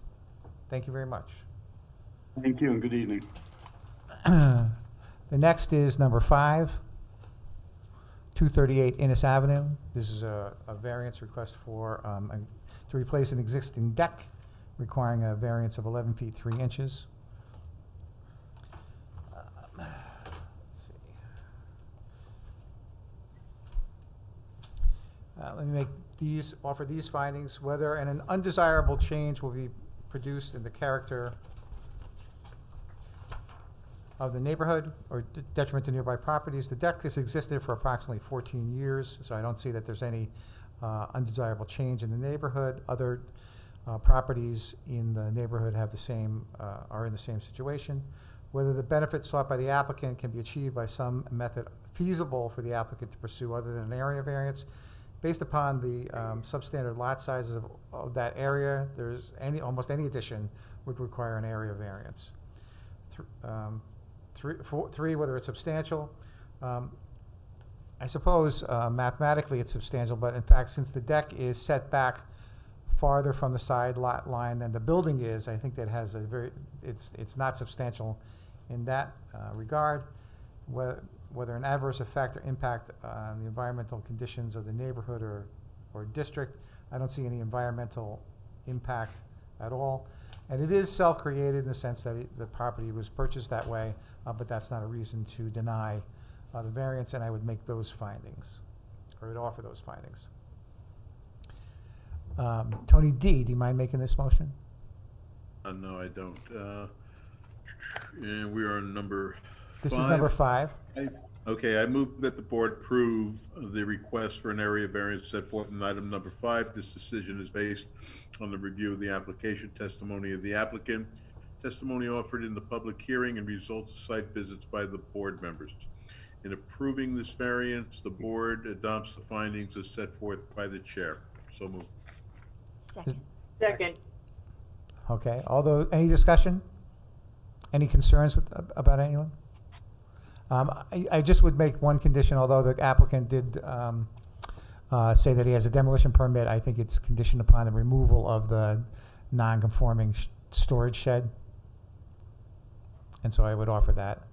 Thank you very much. Thank you and good evening. The next is number 5, 238 Innis Avenue. This is a variance request for, to replace an existing deck requiring a variance of 11 feet 3 inches. Let's see. Let me offer these findings. Whether an undesirable change will be produced in the character of the neighborhood or detriment to nearby properties. The deck has existed for approximately 14 years, so I don't see that there's any undesirable change in the neighborhood. Other properties in the neighborhood have the same, are in the same situation. Whether the benefit sought by the applicant can be achieved by some method feasible for the applicant to pursue other than an area variance. Based upon the substandard lot sizes of that area, almost any addition would require an area variance. 3, whether it's substantial. I suppose mathematically it's substantial, but in fact, since the deck is set back farther from the side lot line than the building is, I think that has a it's not substantial in that regard. Whether an adverse effect or impact on the environmental conditions of the neighborhood or district, I don't see any environmental impact at all. And it is self-created in the sense that the property was purchased that way, but that's not a reason to deny the variance, and I would make those findings, or would offer those findings. Tony D., do you mind making this motion? No, I don't. And we are on number 5. This is number 5. Okay, I move that the board approve the request for an area variance set forth in item number 5. This decision is based on the review of the application, testimony of the applicant, testimony offered in the public hearing, and results of site visits by the board members. In approving this variance, the board adopts the findings as set forth by the chair. So moved. Second. Second. Okay, any discussion? Any concerns about anyone? I just would make one condition, although the applicant did say that he has a demolition permit. I think it's conditioned upon the removal of the non-conforming storage shed. And so I would offer that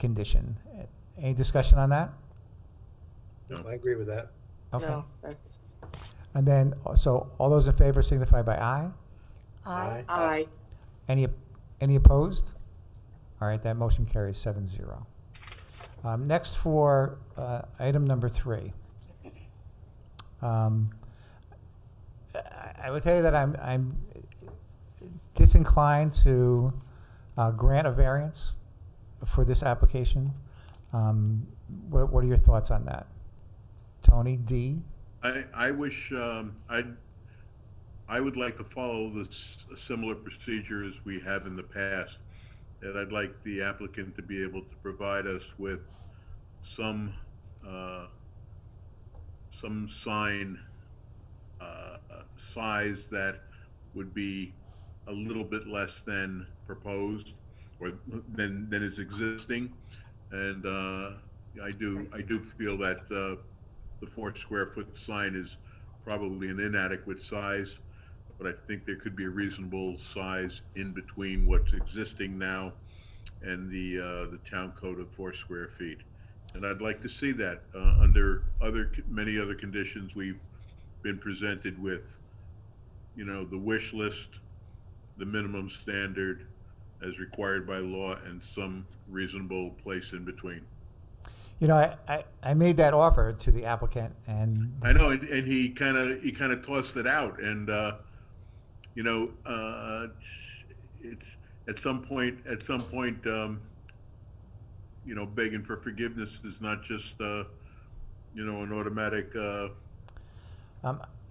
condition. Any discussion on that? No, I agree with that. Okay. No, that's. And then, so all those in favor signify by aye. Aye. Aye. Any opposed? All right, that motion carries 7-0. Next for item number 3. I would tell you that I'm disinclined to grant a variance for this application. What are your thoughts on that? Tony D.? I wish I would like to follow this similar procedure as we have in the past. And I'd like the applicant to be able to provide us with some sign size that would be a little bit less than proposed or than is existing. And I do feel that the 4 square foot sign is probably an inadequate size, but I think there could be a reasonable size in between what's existing now and the town code of 4 square feet. And I'd like to see that under many other conditions we've been presented with, the wish list, the minimum standard as required by law, and some reasonable place in between. I made that offer to the applicant, and I know, and he kind of tossed it out, and it's at some point, begging for forgiveness is not just an automatic.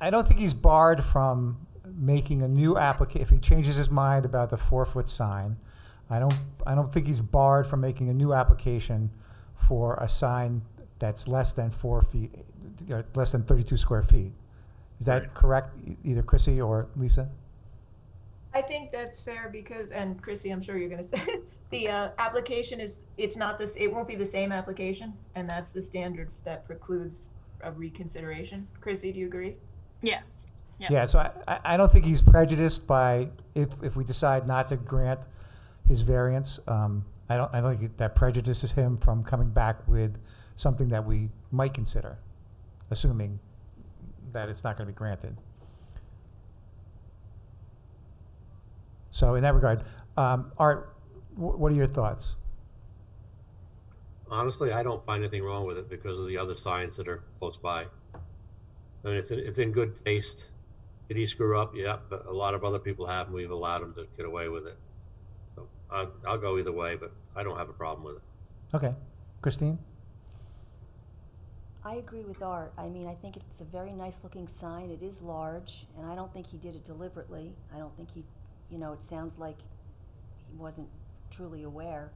I don't think he's barred from making a new if he changes his mind about the 4-foot sign, I don't think he's barred from making a new application for a sign that's less than 4 feet, less than 32 square feet. Is that correct, either Chrissy or Lisa? I think that's fair because, and Chrissy, I'm sure you're going to say, the application it's not this, it won't be the same application, and that's the standard that precludes a reconsideration. Chrissy, do you agree? Yes. Yeah, so I don't think he's prejudiced by, if we decide not to grant his variance, I don't think that prejudices him from coming back with something that we might consider, assuming that it's not going to be granted. So in that regard, Art, what are your thoughts? Honestly, I don't find anything wrong with it because of the other signs that are close by. I mean, it's in good taste. Did he screw up? Yeah, but a lot of other people have, and we've allowed him to get away with it. So I'll go either way, but I don't have a problem with it. Okay. Christine? I agree with Art. I mean, I think it's a very nice looking sign. It is large, and I don't think he did it deliberately. I don't think he, it sounds like he wasn't truly aware.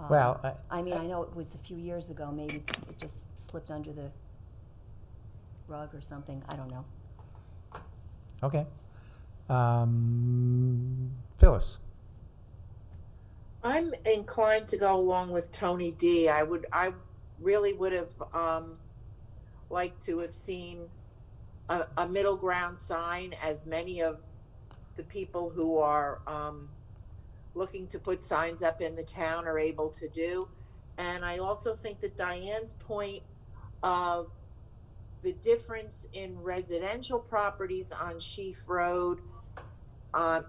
Well, I mean, I know it was a few years ago. Maybe it just slipped under the rug or something. I don't know. Okay. Phyllis? I'm inclined to go along with Tony D. I really would have liked to have seen a middle ground sign, as many of the people who are looking to put signs up in the town are able to do. And I also think that Diane's point of the difference in residential properties on Sheaf Road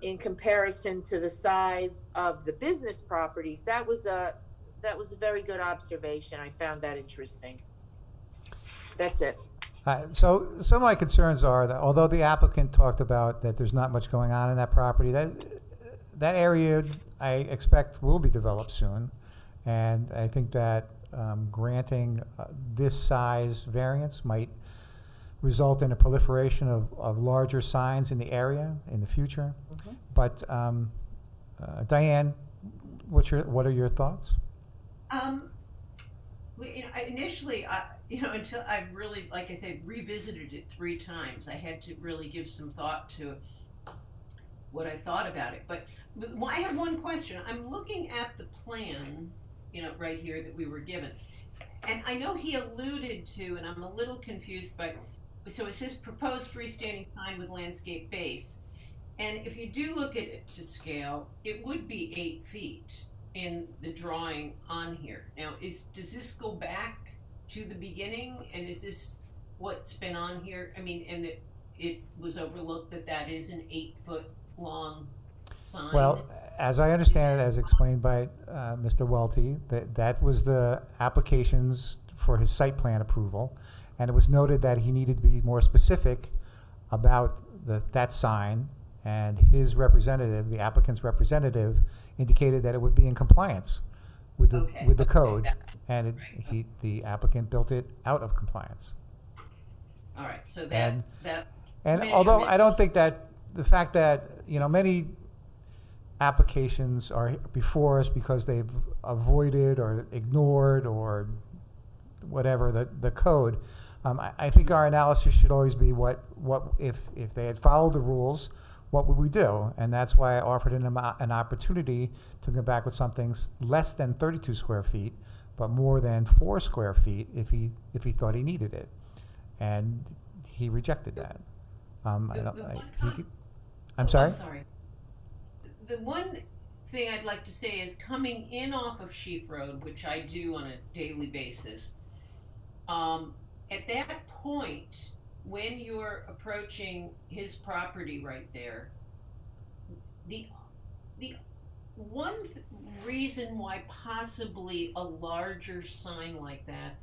in comparison to the size of the business properties, that was a very good observation. I found that interesting. That's it. So some of my concerns are that although the applicant talked about that there's not much going on in that property, that area I expect will be developed soon. And I think that granting this size variance might result in a proliferation of larger signs in the area in the future. Mm-hmm. But Diane, what are your thoughts? Initially, until I've really, like I said, revisited it 3 times, I had to really give some thought to what I thought about it. But I have one question. I'm looking at the plan, right here that we were given. And I know he alluded to, and I'm a little confused by, so it says proposed freestanding sign with landscape base. And if you do look at it to scale, it would be 8 feet in the drawing on here. Now, does this go back to the beginning? And is this what's been on here? I mean, and it was overlooked that is an 8-foot long sign? Well, as I understand it, as explained by Mr. Welty, that was the applications for his site plan approval, and it was noted that he needed to be more specific about that sign, and his representative, the applicant's representative, indicated that it would be in compliance with the code, and the applicant built it out of compliance. All right, so And although I don't think that the fact that many applications are before us because they've avoided or ignored or whatever the code, I think our analysis should always be what if they had followed the rules, what would we do? And that's why I offered him an opportunity to come back with something less than 32 square feet, but more than 4 square feet if he thought he needed it, and he rejected that. I'm sorry. I'm sorry. The one thing I'd like to say is coming in off of Sheaf Road, which I do on a daily basis. At that point, when you're approaching his property right there, the one reason why possibly a larger sign like that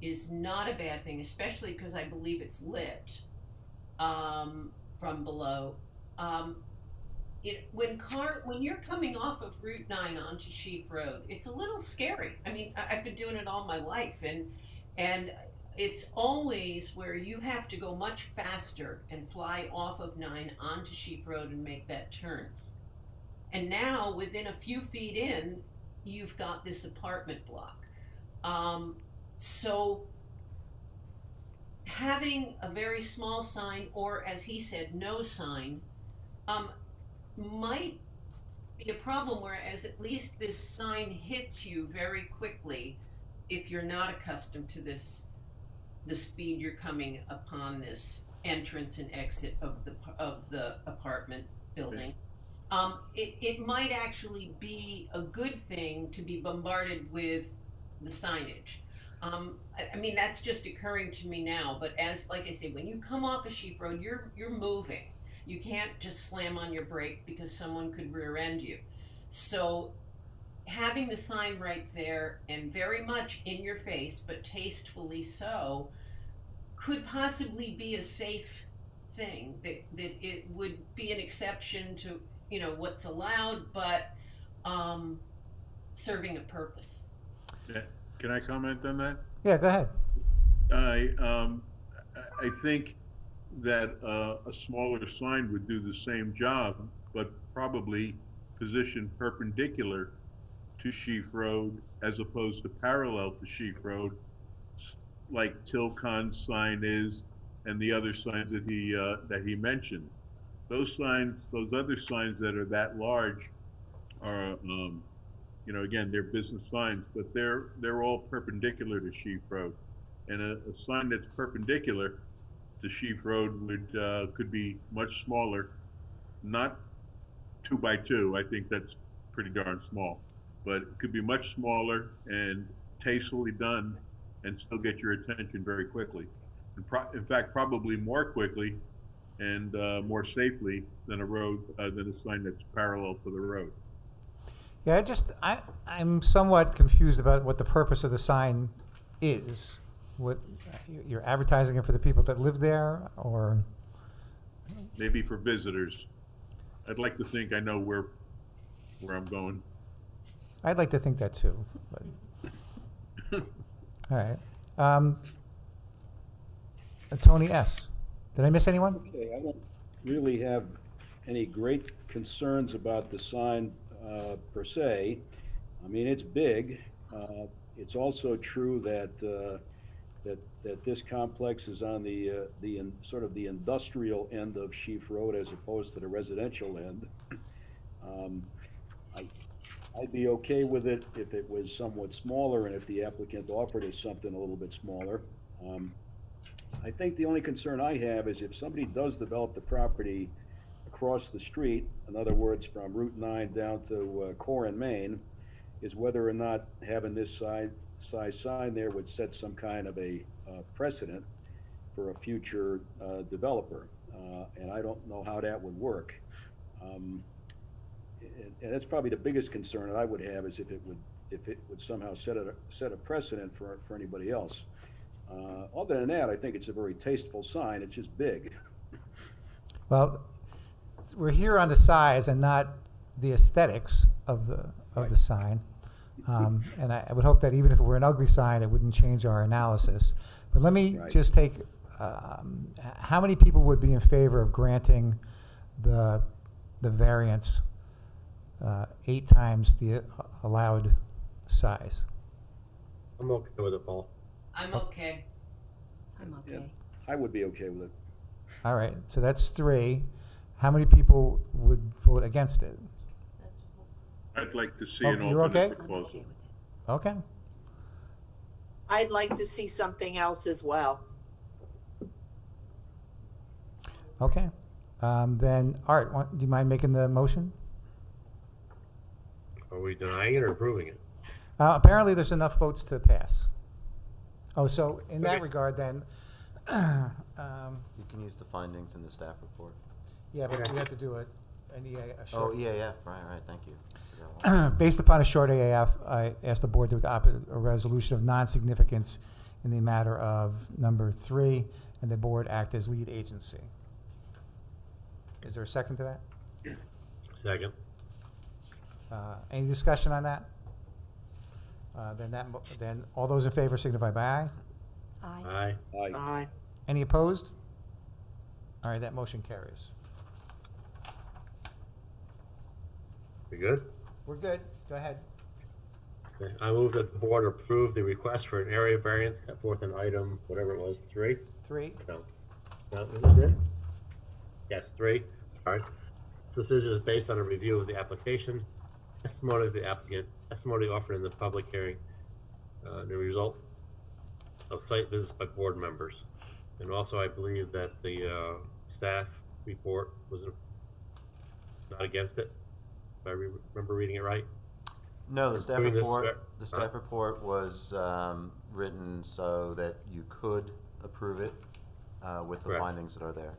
is not a bad thing, especially because I believe it's lit from below. When you're coming off of Route 9 onto Sheaf Road, it's a little scary. I mean, I've been doing it all my life, and it's always where you have to go much faster and fly off of 9 onto Sheep Road and make that turn. And now, within a few feet in, you've got this apartment block. So having a very small sign, or as he said, no sign, might be a problem, whereas at least this sign hits you very quickly if you're not accustomed to the speed you're coming upon this entrance and exit of the apartment building. It might actually be a good thing to be bombarded with the signage. I mean, that's just occurring to me now, but like I say, when you come off a Sheep Road, you're moving. You can't just slam on your brake because someone could rear end you. So having the sign right there and very much in your face, but tastefully so, could possibly be a safe thing, that it would be an exception to, you know, what's allowed, but serving a purpose. Yeah. Can I comment on that? Yeah, go ahead. I think that a smaller sign would do the same job, but probably positioned perpendicular to Sheaf Road as opposed to parallel to Sheaf Road, like Tilcon's sign is, and the other signs that he mentioned. Those signs, those other signs that are that large, are you know, again, they're business signs, but they're all perpendicular to Sheaf Road, and a sign that's perpendicular to Sheaf Road would could be much smaller, not 2 by 2. I think that's pretty darn small, but it could be much smaller and tastefully done, and still get your attention very quickly. In fact, probably more quickly and more safely than a sign that's parallel to the road. Yeah, I'm somewhat confused about what the purpose of the sign is. What, you're advertising it for the people that live there, or? Maybe for visitors. I'd like to think I know where I'm going. I'd like to think that too. But. All right. Tony S. Did I miss anyone? Okay, I don't really have any great concerns about the sign per se. I mean, it's big. It's also true that that this complex is on the sort of the industrial end of Sheaf Road as opposed to the residential end. I'd be okay with it if it was somewhat smaller and if the applicant offered us something a little bit smaller. I think the only concern I have is if somebody does develop the property across the street, in other words, from Route 9 down to Corin, Maine, is whether or not having this size sign there would set some kind of a precedent for a future developer. And I don't know how that would work. And that's probably the biggest concern that I would have, is if it would somehow set a precedent for anybody else. Other than that, I think it's a very tasteful sign. It's just big. Well, we're here on the size and not the aesthetics of the sign. And I would hope that even if it were an ugly sign, it wouldn't change our analysis. But let me just take, how many people would be in favor of granting the variance 8 times the allowed size? I'm okay with it, Paul. I'm okay. I'm okay. Yeah, I would be okay with it. All right, so that's 3. How many people would vote against it? I'd like to see Oh, an you're alternate okay? proposal. Okay. I'd like to see something else as well. Okay. Then, Art, do you mind making the motion? Are we denying it or approving it? Apparently, there's enough votes to pass. Oh, so in that regard, then, You can use the findings in the staff report. yeah, but we have to do an EAF. Oh, EAF, right, thank you. Based upon a short EAF, I asked the board to adopt a resolution of non-significance in the matter of number 3, and the board act as lead agency. Is there a second to that? Second. Any discussion on that? Then all those in favor signify by aye. Aye. Aye. Aye. Any opposed? All right, that motion carries. We good? We're good. Go ahead. Okay. I move that the board approve the request for an area variance set forth in item, whatever it was, 3? 3. No. No, is it? Yes, 3. All right. This decision is based on a review of the application, testimony of the applicant, testimony offered in the public hearing, the result of site visits by board members. And also, I believe that the staff report was not against it, if I remember reading it right. No, the staff Doing this report, ver- the staff report was written so that you could approve it with the Correct. findings that are there.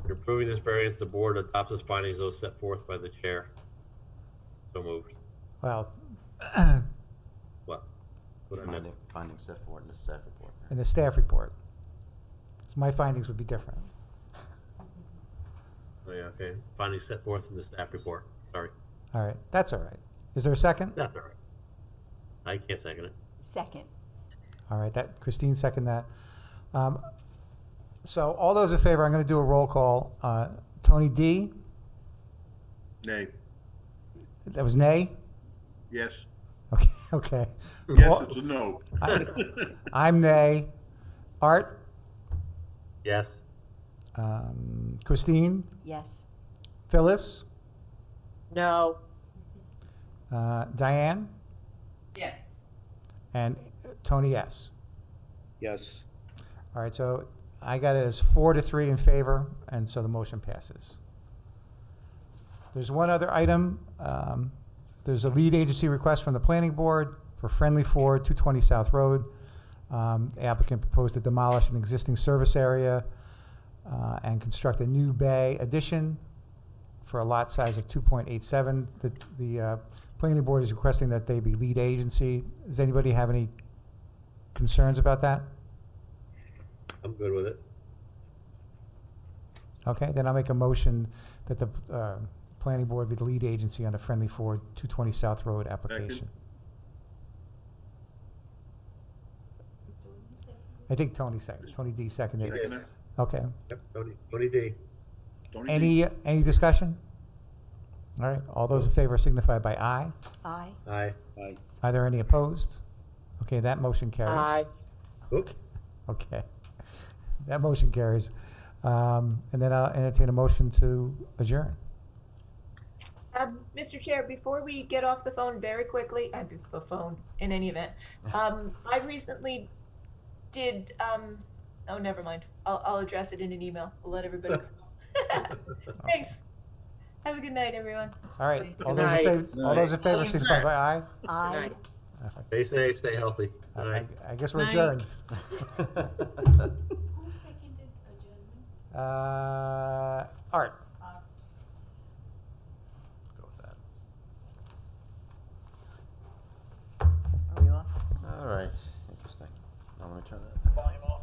In approving this variance, the board adopts its findings those set forth by the chair. So moved. Well, What? What I missed? Findings set forward in the staff report. in the staff report. So my findings would be different. Oh, yeah, okay. Findings set forth in the staff report. Sorry. All right, that's all right. Is there a second? That's all right. I can't second it. Second. All right, that Christine second that. So all those in favor, I'm going to do a roll call. Tony D. Nay. That was nay. Yes. Okay. Okay. Yes, Paul- it's a no. I'm nay. Art. Yes. Christine. Yes. Phyllis. No. Diane. Yes. And Tony S. Yes. All right, so I got it as 4-3 in favor, and so the motion passes. There's one other item. There's a lead agency request from the planning board for Friendly Ford, 220 South Road. The applicant proposed to demolish an existing service area and construct a new bay addition for a lot size of 2.87. The planning board is requesting that they be lead agency. Does anybody have any concerns about that? I'm good with it. Okay, then I'll make a motion that the planning board be the lead agency on the Friendly Ford 220 South Road application. I think Tony seconded. Tony D seconded. Second. Second. Okay. Yep, Tony D. Tony D. Any discussion? All right. All those in favor signify by aye. Aye. Aye. Aye. Are there any opposed? Okay, that motion carries. Aye. Oops. Okay. That motion carries. And then I'll entertain a motion to adjourn. Mr. Chair, before we get off the phone very quickly, the phone in any event, I recently did, oh, never mind. I'll address it in an email. We'll let everybody know. Thanks. Have a good night, everyone. All right. All Good those in night. favor, all those in favor signify by aye. Aye. Stay safe, stay healthy. Good I night. I guess we're Night. adjourned. Who seconded adjournment? Art. Go with that. Are we off? All right. Interesting. Now let me turn that volume off.